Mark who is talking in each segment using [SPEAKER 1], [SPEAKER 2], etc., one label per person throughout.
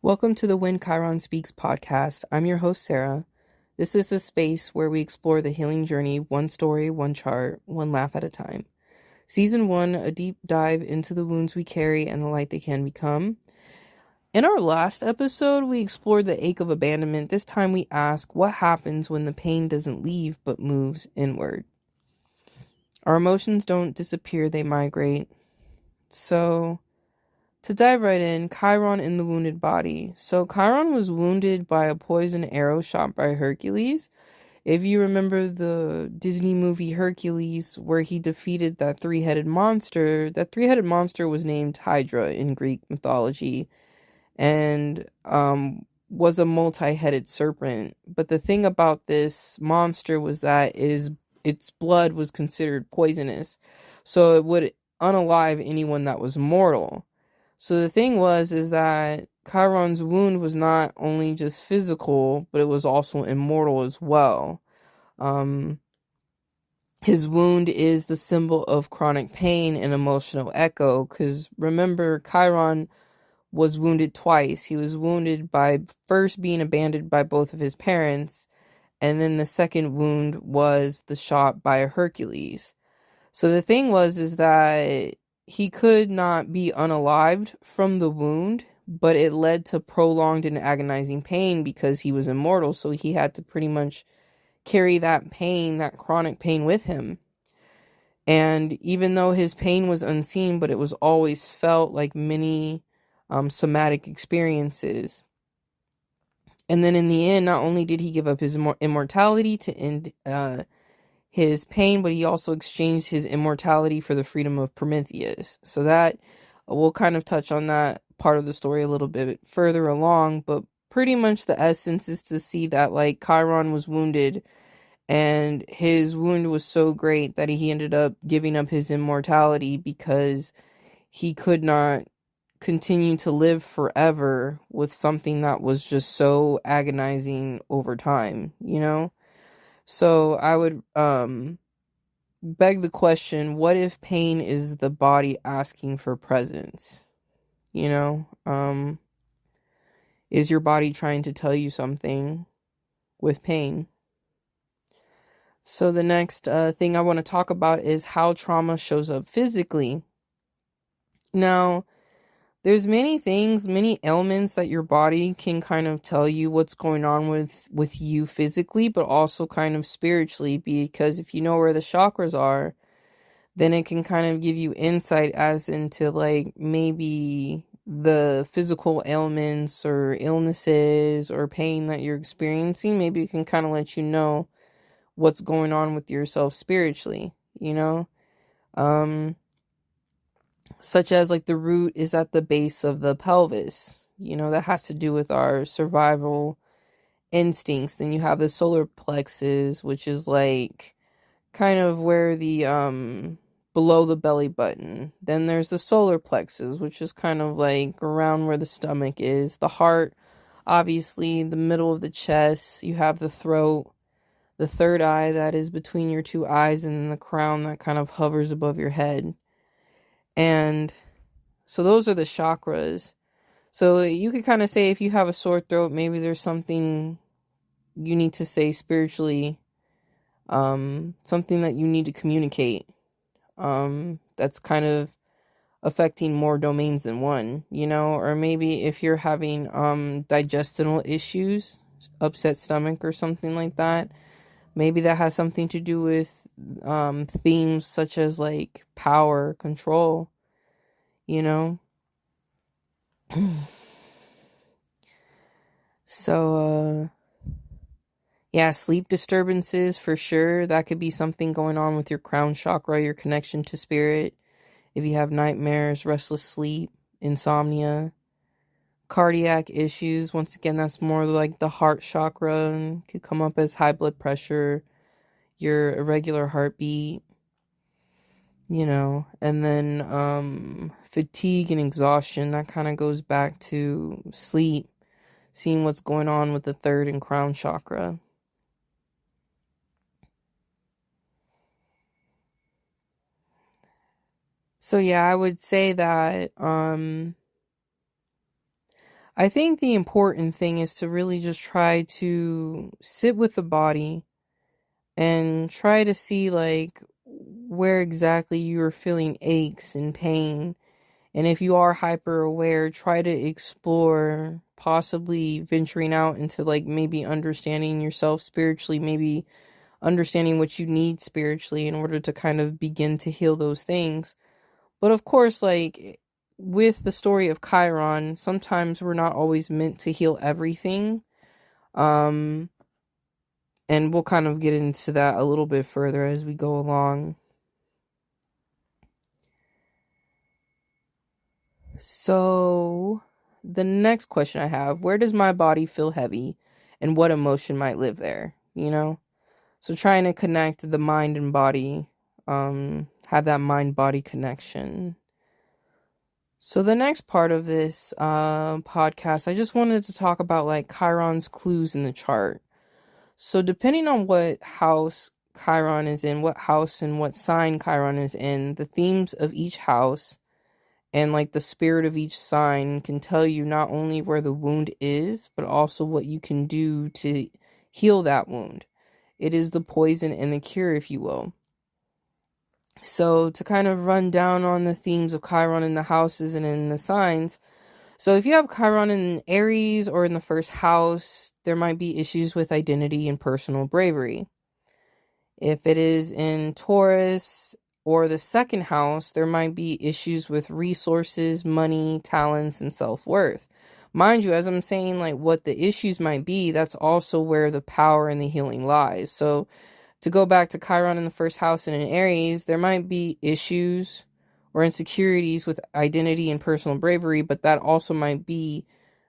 [SPEAKER 1] Welcome to the When Chiron Speaks podcast. I'm your host, Sarah. This is a space where we explore the healing journey, one story, one chart, one laugh at a time. Season 1, a deep dive into the wounds we carry and the light they can become. In our last episode, we explored the ache of abandonment. This time we ask, what happens when the pain doesn't leave but moves inward? Our emotions don't disappear, they migrate. So, to dive right in, Chiron in the wounded body. So Chiron was wounded by a poison arrow shot by Hercules. If you remember the Disney movie Hercules, where he defeated that three-headed monster, that three-headed monster was named Hydra in Greek mythology and was a multi-headed serpent. But the thing about this monster was that its blood was considered poisonous, so it would unalive anyone that was mortal. So the thing is that Chiron's wound was not only just physical, but it was also immortal as well. His wound is the symbol of chronic pain and emotional echo, because remember, Chiron was wounded twice. He was wounded by first being abandoned by both of his parents, and then the second wound was the shot by a Hercules. So the thing is that he could not be unalived from the wound, but it led to prolonged and agonizing pain because he was immortal. So he had to pretty much carry that pain, that chronic pain with him. And even though his pain was unseen, but it was always felt like many somatic experiences. And then in the end, not only did he give up his immortality to end his pain, but he also exchanged his immortality for the freedom of Prometheus. So that we'll kind of touch on that part of the story a little bit further along, but pretty much the essence is to see that like Chiron was wounded, and his wound was so great that he ended up giving up his immortality because he could not continue to live forever with something that was just so agonizing over time, you know? So I would beg the question, what if pain is the body asking for presence? You know, is your body trying to tell you something with pain? So the next thing I want to talk about is how trauma shows up physically. Now, there's many things, many ailments that your body can kind of tell you what's going on with you physically, but also kind of spiritually, because if you know where the chakras are, then it can kind of give you insight as into like maybe the physical ailments or illnesses or pain that you're experiencing. Maybe it can kind of let you know what's going on with yourself spiritually, you know? Such as like the root is at the base of the pelvis, you know, that has to do with our survival instincts. Then you have the solar plexus, which is like kind of where the below the belly button. Then there's the solar plexus, which is kind of like around where the stomach is. The heart, obviously, the middle of the chest. You have the throat, the third eye that is between your two eyes, and then the crown that kind of hovers above your head. And so those are the chakras. So you could kind of say if you have a sore throat, maybe there's something you need to say spiritually, something that you need to communicate, that's kind of affecting more domains than one, you know? Or maybe if you're having digestional issues, upset stomach or something like that, maybe that has something to do with themes such as like power, control, you know? So, yeah, sleep disturbances for sure. That could be something going on with your crown chakra, your connection to spirit. If you have nightmares, restless sleep, insomnia, cardiac issues, once again, that's more like the heart chakra, and could come up as high blood pressure, your irregular heartbeat, you know, and then fatigue and exhaustion, that kind of goes back to sleep, seeing what's going on with the third and crown chakra. So yeah, I would say that I think the important thing is to really just try to sit with the body and try to see like where exactly you're feeling aches and pain. And if you are hyper aware, try to explore possibly venturing out into like maybe understanding yourself spiritually, maybe understanding what you need spiritually in order to kind of begin to heal those things. But of course, like with the story of Chiron, sometimes we're not always meant to heal everything. Um, and we'll kind of get into that a little bit further as we go along. So, the next question I have, where does my body feel heavy and what emotion might live there? You know? So, trying to connect the mind and body, have that mind body connection. So, the next part of this podcast, I just wanted to talk about like Chiron's clues in the chart. So, depending on what house Chiron is in, what house and what sign Chiron is in, the themes of each house and like the spirit of each sign can tell you not only where the wound is, but also what you can do to heal that wound. It is the poison and the cure, if you will. So to kind of run down on the themes of Chiron in the houses and in the signs. So if you have Chiron in Aries or in the first house, there might be issues with identity and personal bravery. If it is in Taurus or the second house, there might be issues with resources, money, talents, and self-worth. Mind you, as I'm saying, like what the issues might be, that's also where the power and the healing lies. So to go back to Chiron in the first house and in Aries, there might be issues or insecurities with identity and personal bravery, but that also might be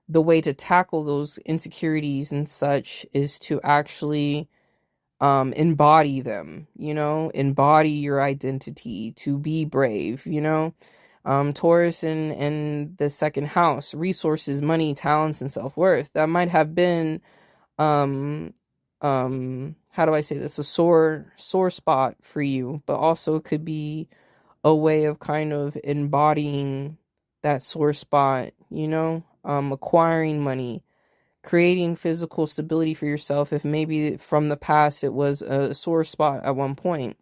[SPEAKER 1] the way to tackle those insecurities and such is to actually embody them, embody your identity, to be brave, Taurus and the second house, resources, money, talents, and self-worth. That might have been how do I say this, a sore spot for you, but also could be a way of kind of embodying that sore spot, acquiring money, creating physical stability for yourself if maybe from the past it was a sore spot at one point.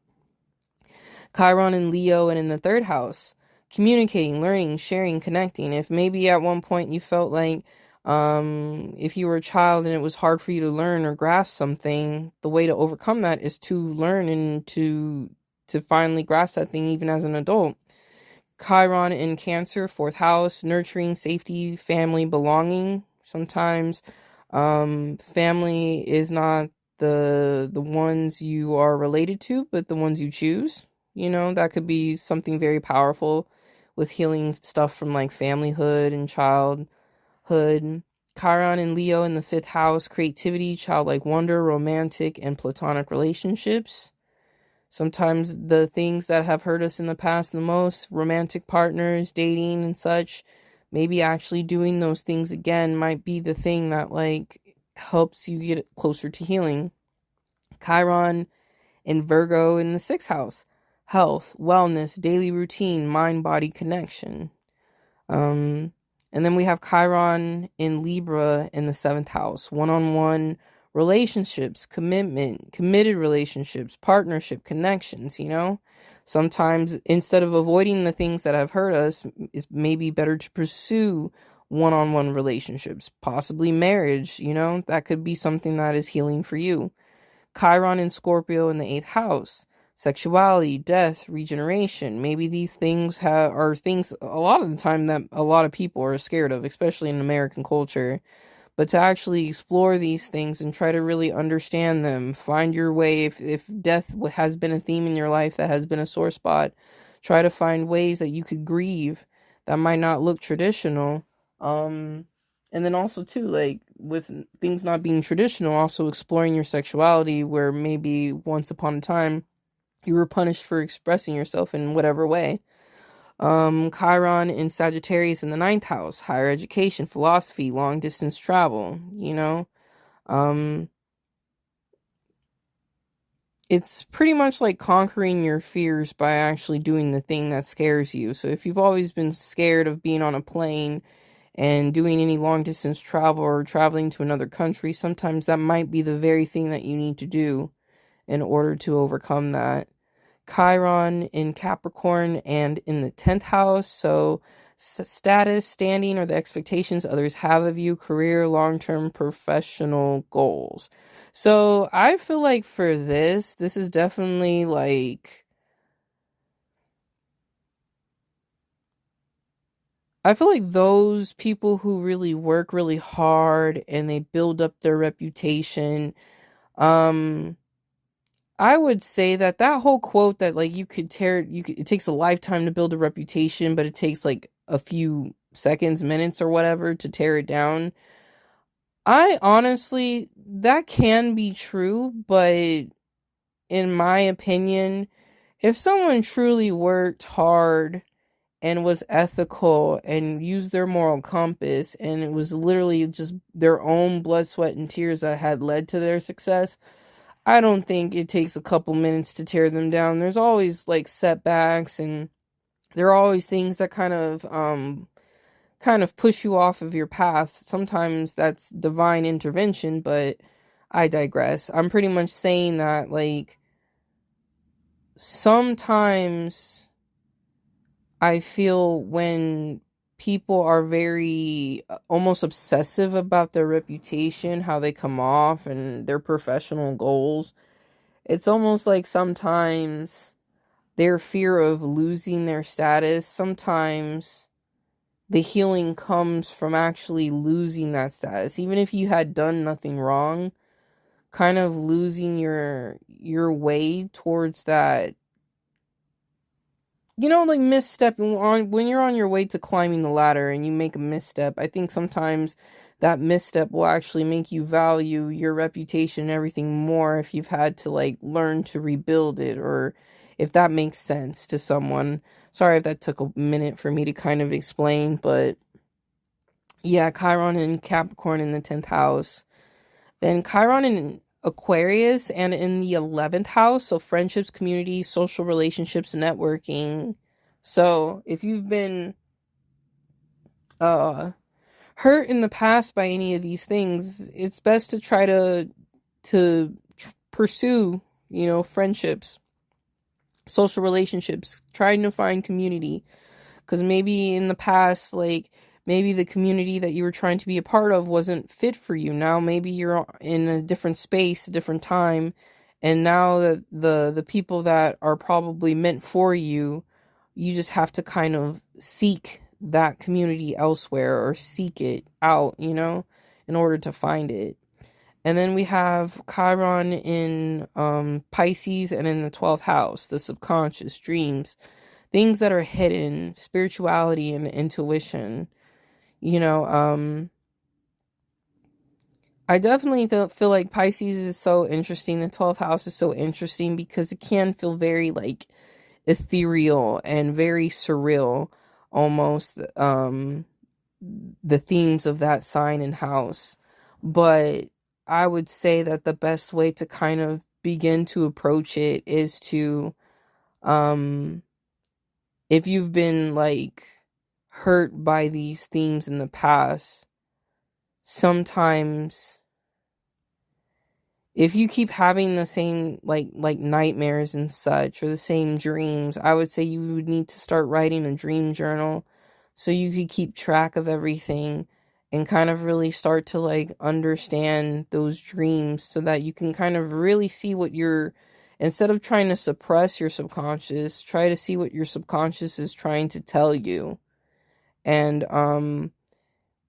[SPEAKER 1] Chiron in Leo and in the third house, communicating, learning, sharing, connecting. If maybe at one point you felt like if you were a child and it was hard for you to learn or grasp something, the way to overcome that is to learn and to finally grasp that thing even as an adult. Chiron in Cancer, fourth house, nurturing, safety, family, belonging. Sometimes family is not the ones you are related to, but the ones you choose. That could be something very powerful with healing stuff from like familyhood and childhood. Chiron and Leo in the fifth house, creativity, childlike wonder, romantic and platonic relationships. Sometimes the things that have hurt us in the past the most, romantic partners, dating and such, maybe actually doing those things again might be the thing that like helps you get closer to healing. Chiron and Virgo in the sixth house, health, wellness, daily routine, mind-body connection. And then we have Chiron in Libra in the seventh house, one-on-one relationships, commitment, committed relationships, partnership, connections, Sometimes instead of avoiding the things that have hurt us, it's maybe better to pursue one-on-one relationships, possibly marriage, that could be something that is healing for you. Chiron in Scorpio in the eighth house, sexuality, death, regeneration. Maybe these things are things a lot of the time that a lot of people are scared of, especially in American culture. But to actually explore these things and try to really understand them, find your way. If death has been a theme in your life that has been a sore spot, try to find ways that you could grieve that might not look traditional. And then also too, like with things not being traditional, also exploring your sexuality where maybe once upon a time you were punished for expressing yourself in whatever way. Chiron in Sagittarius in the ninth house, higher education, philosophy, long distance travel, it's pretty much like conquering your fears by actually doing the thing that scares you. So if you've always been scared of being on a plane and doing any long distance travel or traveling to another country, sometimes that might be the very thing that you need to do in order to overcome that. Chiron in Capricorn and in the 10th house. So status, standing, or the expectations others have of you, career, long-term professional goals. So I feel like for this is definitely like, I feel like those people who really work really hard and they build up their reputation, I would say that whole quote that like it takes a lifetime to build a reputation, but it takes like a few seconds, minutes or whatever to tear it down. I honestly, that can be true, but in my opinion, if someone truly worked hard and was ethical and used their moral compass and it was literally just their own blood, sweat, and tears that had led to their success, I don't think it takes a couple minutes to tear them down. There's always like setbacks, and there are always things that kind of push you off of your path. Sometimes that's divine intervention, but I digress. I'm pretty much saying that like sometimes I feel when people are very almost obsessive about their reputation, how they come off, and their professional goals, it's almost like sometimes their fear of losing their status, sometimes the healing comes from actually losing that status. Even if you had done nothing wrong, kind of losing your way towards that, like misstepping on when you're on your way to climbing the ladder and you make a misstep. I think sometimes that misstep will actually make you value your reputation and everything more if you've had to like learn to rebuild it, or if that makes sense to someone. Sorry if that took a minute for me to kind of explain, but yeah, Chiron in Capricorn in the 10th house. Then Chiron in Aquarius and in the 11th house, so friendships, community, social relationships, networking. So if you've been hurt in the past by any of these things, it's best to try to pursue, friendships, social relationships, trying to find community. Because maybe in the past, like, maybe the community that you were trying to be a part of wasn't fit for you. Now maybe you're in a different space, a different time, and now that the people that are probably meant for you, you just have to kind of seek that community elsewhere, or seek it out, in order to find it. And then we have Chiron in Pisces and in the 12th house, the subconscious, dreams, things that are hidden, spirituality and intuition. I definitely feel like Pisces is so interesting. The 12th house is so interesting because it can feel very like ethereal and very surreal, almost, the themes of that sign and house. But I would say that the best way to kind of begin to approach it is to, if you've been like hurt by these themes in the past, sometimes if you keep having the same like nightmares and such, or the same dreams, I would say you would need to start writing a dream journal so you could keep track of everything and kind of really start to like understand those dreams, so that you can kind of really see what instead of trying to suppress your subconscious, try to see what your subconscious is trying to tell you. And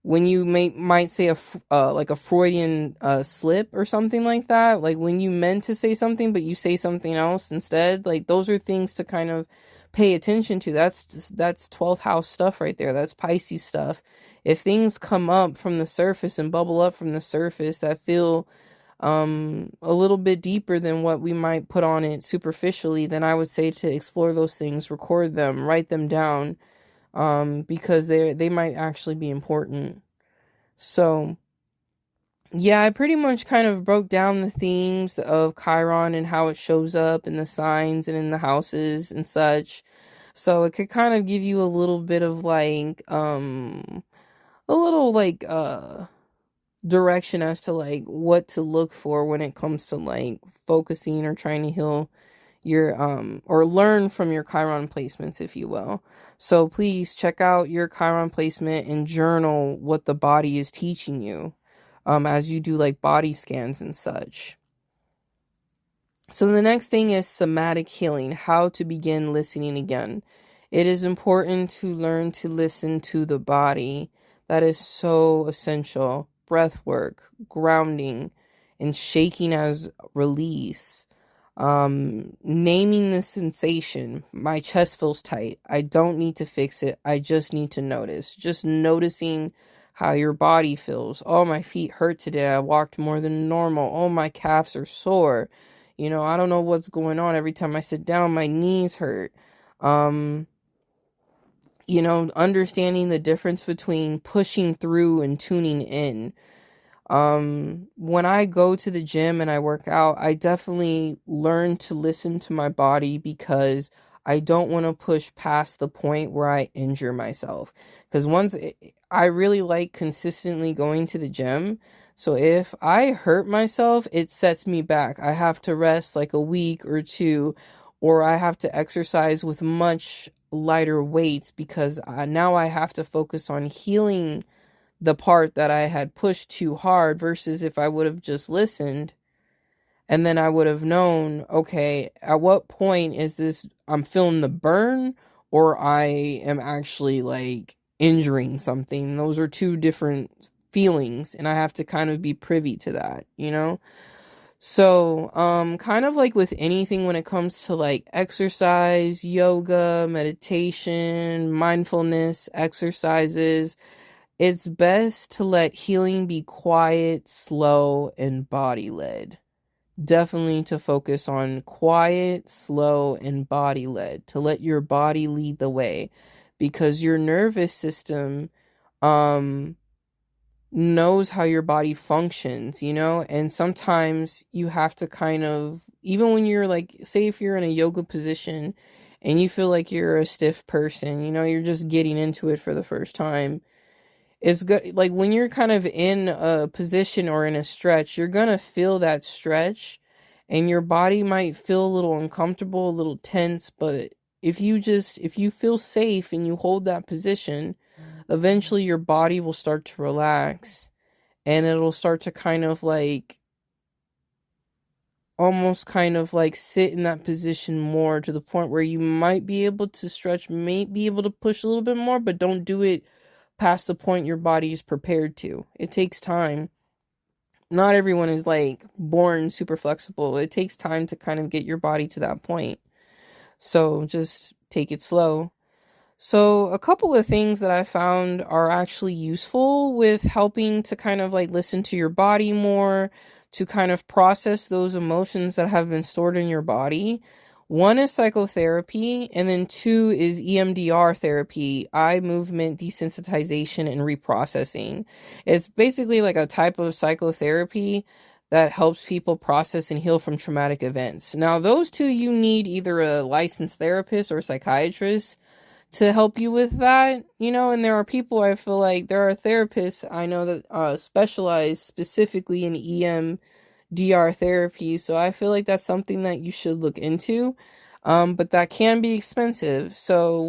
[SPEAKER 1] when you might say like a Freudian slip or something like that, like when you meant to say something but you say something else instead, like those are things to kind of pay attention to. That's 12th house stuff right there. That's Pisces stuff. If things come up from the surface and bubble up from the surface that feel a little bit deeper than what we might put on it superficially, then I would say to explore those things, record them, write them down, because they might actually be important. So yeah, I pretty much kind of broke down the themes of Chiron and how it shows up in the signs and in the houses and such. So it could kind of give you a little bit of like a little like direction as to like what to look for when it comes to like focusing or trying to heal your or learn from your Chiron placements, if you will. So please check out your Chiron placement and journal what the body is teaching you as you do like body scans and such. So the next thing is somatic healing, how to begin listening again. It is important to learn to listen to the body. That is so essential. Breath work, grounding, and shaking as release. Naming the sensation. My chest feels tight. I don't need to fix it. I just need to notice. Just noticing how your body feels. Oh, my feet hurt today. I walked more than normal. Oh, my calves are sore. You know, I don't know what's going on. Every time I sit down, my knees hurt. You know, understanding the difference between pushing through and tuning in. When I go to the gym and I work out, I definitely learn to listen to my body because I don't want to push past the point where I injure myself. Because I really like consistently going to the gym. So if I hurt myself, it sets me back. I have to rest like a week or two, or I have to exercise with much lighter weights because now I have to focus on healing the part that I had pushed too hard versus if I would have just listened and then I would have known, okay, at what point is this I'm feeling the burn or I am actually like injuring something. Those are two different feelings and I have to kind of be privy to that, you know? So, kind of like with anything when it comes to like exercise, yoga, meditation, mindfulness exercises, it's best to let healing be quiet, slow, and body-led. Definitely to focus on quiet, slow, and body-led. To let your body lead the way. Because your nervous system knows how your body functions, you know? And sometimes you have to kind of, even when you're like, say if you're in a yoga position and you feel like you're a stiff person, you know, you're just getting into it for the first time. It's good, like when you're kind of in a position or in a stretch, you're gonna feel that stretch and your body might feel a little uncomfortable, a little tense, but if you feel safe and you hold that position, eventually your body will start to relax and it'll start to kind of like almost kind of like sit in that position more to the point where you might be able to stretch, may be able to push a little bit more, but don't do it past the point your body is prepared to. It takes time. Not everyone is like born super flexible. It takes time to kind of get your body to that point. So just take it slow. So a couple of things that I found are actually useful with helping to kind of like listen to your body more, to kind of process those emotions that have been stored in your body. One is psychotherapy, and then two is EMDR therapy, eye movement desensitization and reprocessing. It's basically like a type of psychotherapy that helps people process and heal from traumatic events. Now, those two, you need either a licensed therapist or psychiatrist to help you with that, you know, and there are people, I feel like there are therapists I know that specialize specifically in EMDR therapy, so I feel like that's something that you should look into, but that can be expensive. So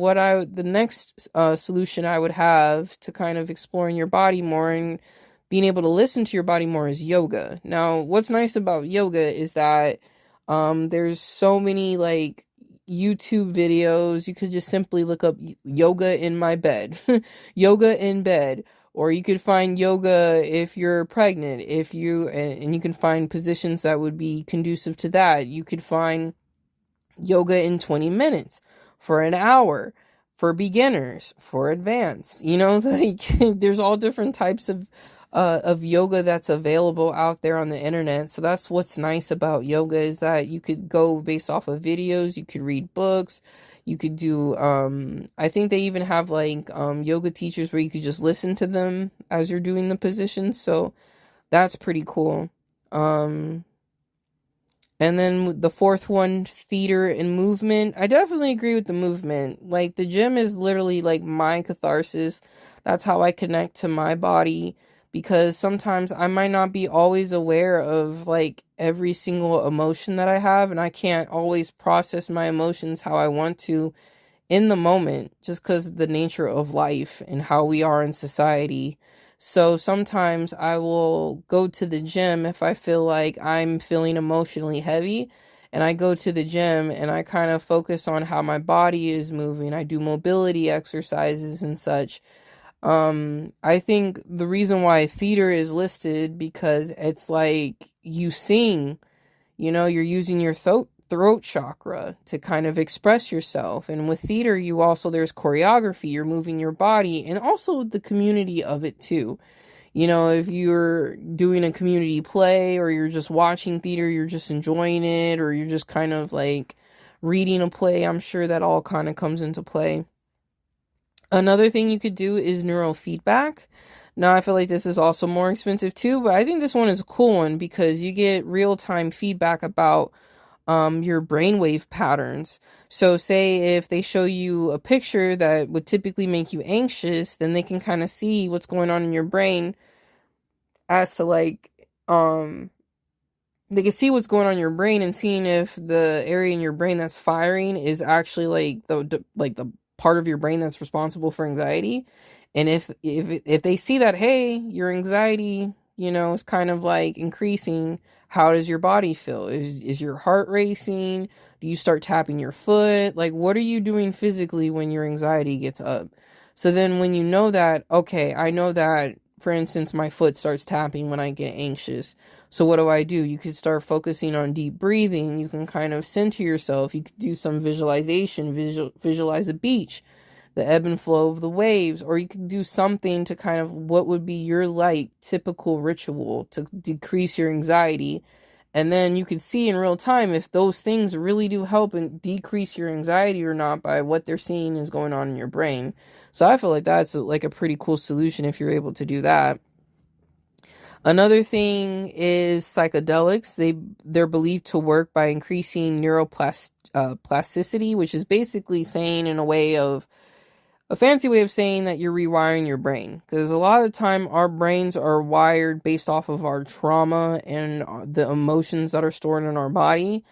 [SPEAKER 1] the next solution I would have to kind of exploring your body more and being able to listen to your body more is yoga. Now, what's nice about yoga is that there's so many like YouTube videos. You could just simply look up yoga in my bed, yoga in bed, or you could find yoga if you're pregnant, and you can find positions that would be conducive to that. You could find yoga in 20 minutes, for an hour, for beginners, for advanced, you know, like there's all different types of yoga that's available out there on the internet. So that's what's nice about yoga, is that you could go based off of videos, you could read books, you could do, I think they even have like, yoga teachers where you could just listen to them as you're doing the positions. So that's pretty cool. And then the fourth one, theater and movement. I definitely agree with the movement. Like, the gym is literally like my catharsis. That's how I connect to my body, because sometimes I might not be always aware of like every single emotion that I have, and I can't always process my emotions how I want to in the moment, just because of the nature of life and how we are in society. So sometimes I will go to the gym if I feel like I'm feeling emotionally heavy, and I go to the gym and I kind of focus on how my body is moving. I do mobility exercises and such. I think the reason why theater is listed, because it's like you sing, you're using your throat chakra to kind of express yourself. And with theater, there's choreography, you're moving your body, and also the community of it too. If you're doing a community play, or you're just watching theater, you're just enjoying it, or you're just kind of like reading a play, I'm sure that all kind of comes into play. Another thing you could do is neurofeedback. Now, I feel like this is also more expensive too, but I think this one is a cool one because you get real-time feedback about your brainwave patterns. So say if they show you a picture that would typically make you anxious, then they can kind of see what's going on in your brain, as to like they can see what's going on in your brain, and seeing if the area in your brain that's firing is actually like the part of your brain that's responsible for anxiety. And if they see that, hey, your anxiety, is kind of like increasing, how does your body feel? Is your heart racing? Do you start tapping your foot? Like, what are you doing physically when your anxiety gets up? So then when you know that, okay, I know that, for instance, my foot starts tapping when I get anxious. So what do? You could start focusing on deep breathing. You can kind of center yourself. You could do some visualization, visualize a beach, the ebb and flow of the waves, or you could do something to kind of what would be your like typical ritual to decrease your anxiety. And then you could see in real time if those things really do help and decrease your anxiety or not by what they're seeing is going on in your brain. So I feel like that's like a pretty cool solution if you're able to do that. Another thing is psychedelics. They're believed to work by increasing neuroplasticity, which is basically saying, in a fancy way of saying that you're rewiring your brain. Because a lot of the time our brains are wired based off of our trauma and the emotions that are stored in our body.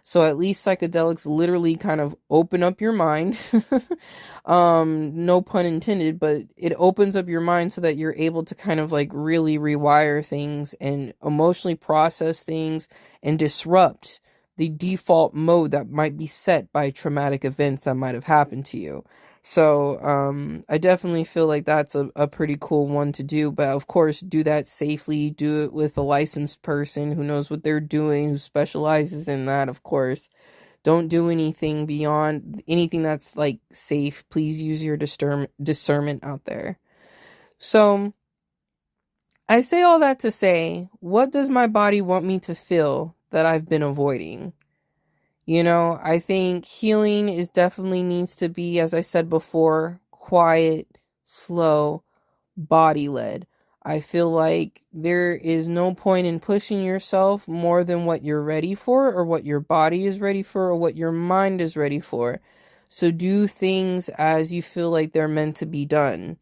[SPEAKER 1] So at least psychedelics literally kind of open up your mind. No pun intended, but it opens up your mind so that you're able to kind of like really rewire things and emotionally process things and disrupt the default mode that might be set by traumatic events that might have happened to you. So, I definitely feel like that's a pretty cool one to do, but of course, do that safely, do it with a licensed person who knows what they're doing, who specializes in that, of course. Don't do anything beyond anything that's like safe. Please use your discernment out there. So, I say all that to say, what does my body want me to feel that I've been avoiding? I think healing is definitely needs to be, as I said before, quiet, slow, body led. I feel like there is no point in pushing yourself more than what you're ready for, or what your body is ready for, or what your mind is ready for. So do things as you feel like they're meant to be done.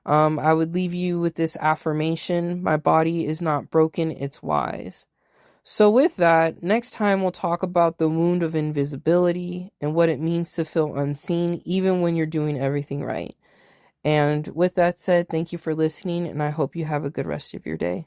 [SPEAKER 1] I would leave you with this affirmation: my body is not broken, it's wise. So with that, next time we'll talk about the wound of invisibility and what it means to feel unseen even when you're doing everything right. And with that said, thank you for listening, and I hope you have a good rest of your day.